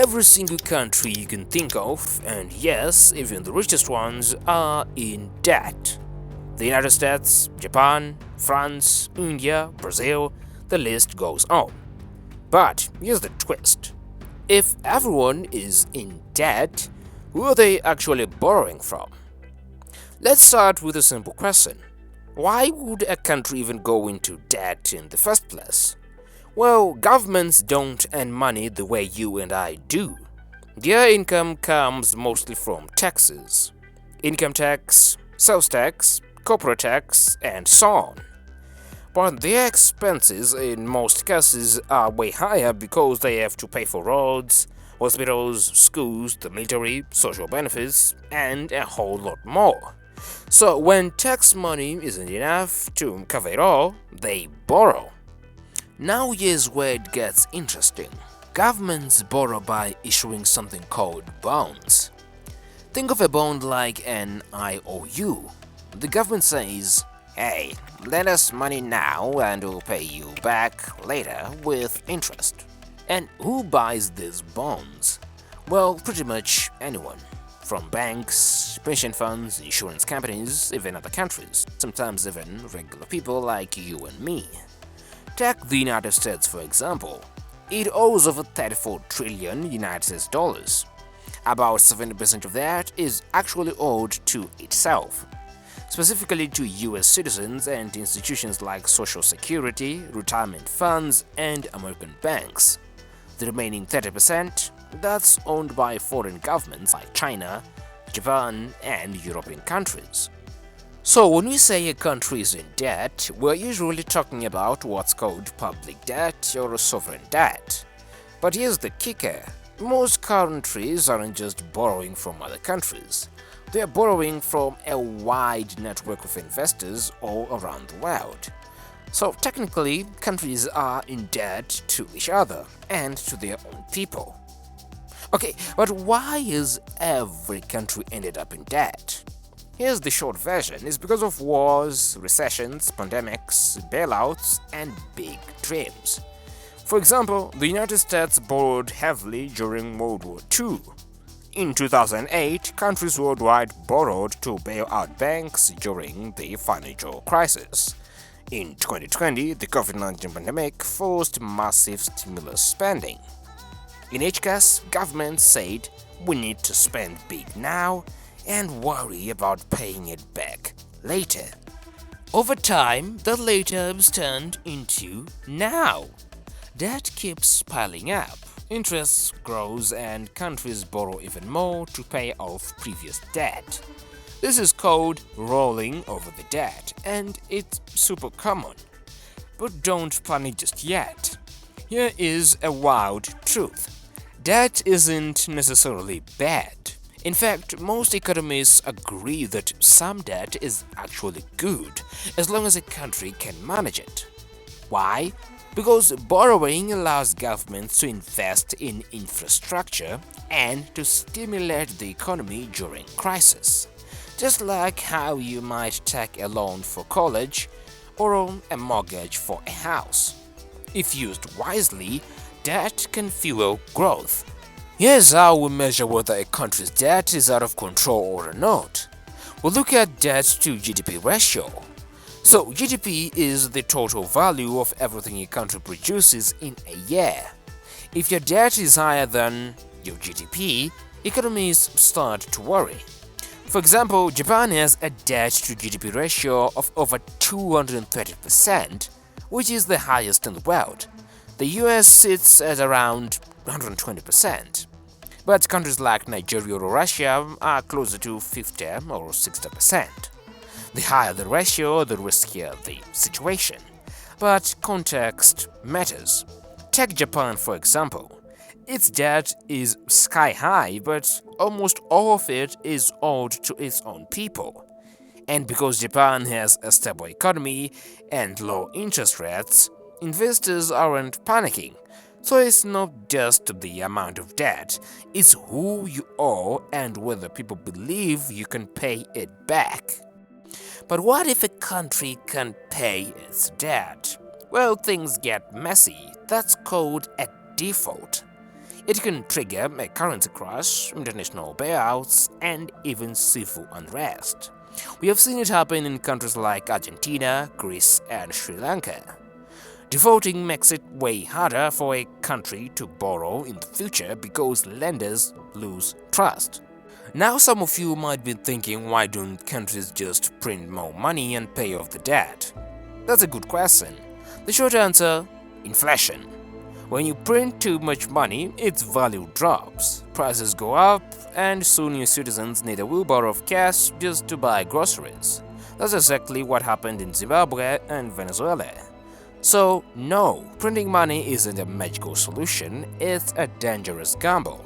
every single country you can think of, and yes, even the richest ones, are in debt. The United States, Japan, France, India, Brazil, the list goes on. But here's the twist. If everyone is in debt, who are they actually borrowing from? Let's start with a simple question. Why would a country even go into debt in the first place? Well, governments don't earn money the way you and I do. Their income comes mostly from taxes. Income tax, sales tax, corporate tax, and so on. But their expenses in most cases are way higher because they have to pay for roads, hospitals, schools, the military, social benefits, and a whole lot more. So when tax money isn't enough to cover it all, they borrow. Now here's where it gets interesting. Governments borrow by issuing something called bonds. Think of a bond like an IOU. The government says, hey, lend us money now and we'll pay you back later with interest. And who buys these bonds? Well, pretty much anyone. From banks, pension funds, insurance companies, even other countries, sometimes even regular people like you and me. Take the United States for example. It owes over 34 trillion United States dollars. About 70% of that is actually owed to itself, specifically to US citizens and institutions like Social Security, retirement funds, and American banks. The remaining 30%, that's owned by foreign governments like China, Japan, and European countries. So when we say a country is in debt, we're usually talking about what's called public debt or sovereign debt. But here's the kicker. Most countries aren't just borrowing from other countries. They're borrowing from a wide network of investors all around the world. So technically, countries are in debt to each other and to their own people. Okay, but why is every country ended up in debt? Here's the short version. It's because of wars, recessions, pandemics, bailouts, and big dreams. For example, the United States borrowed heavily during World War II. In 2008, countries worldwide borrowed to bail out banks during the financial crisis. In 2020, the COVID-19 pandemic forced massive stimulus spending. In each case, governments said, we need to spend big now and worry about paying it back later. Over time, the later has turned into now. Debt keeps piling up, interest grows, and countries borrow even more to pay off previous debt. This is called rolling over the debt, and it's super common. But don't panic just yet. Here is a wild truth. Debt isn't necessarily bad. In fact, most economists agree that some debt is actually good as long as a country can manage it. Why? Because borrowing allows governments to invest in infrastructure and to stimulate the economy during crisis. Just like how you might take a loan for college or a mortgage for a house. If used wisely, debt can fuel growth. Here's how we measure whether a country's debt is out of control or not. We look at debt to GDP ratio. So GDP is the total value of everything a country produces in a year. If your debt is higher than your GDP, economies start to worry. For example, Japan has a debt to GDP ratio of over 230%, which is the highest in the world. The US sits at around 120%. But countries like Nigeria or Russia are closer to 50 or 60%. The higher the ratio, the riskier the situation. But context matters. Take Japan for example. Its debt is sky high, but almost all of it is owed to its own people. And because Japan has a stable economy and low interest rates, investors aren't panicking. So it's not just the amount of debt, it's who you owe and whether people believe you can pay it back. But what if a country can't pay its debt? Well, things get messy. That's called a default. It can trigger a currency crash, international bailouts, and even civil unrest. We have seen it happen in countries like Argentina, Greece, and Sri Lanka. Defaulting makes it way harder for a country to borrow in the future because lenders lose trust. Now some of you might be thinking, why don't countries just print more money and pay off the debt? That's a good question. The short answer: inflation. When you print too much money, its value drops, prices go up, and soon your citizens need a wheelbarrow of cash just to buy groceries. That's exactly what happened in Zimbabwe and Venezuela. So, no, printing money isn't a magical solution, it's a dangerous gamble.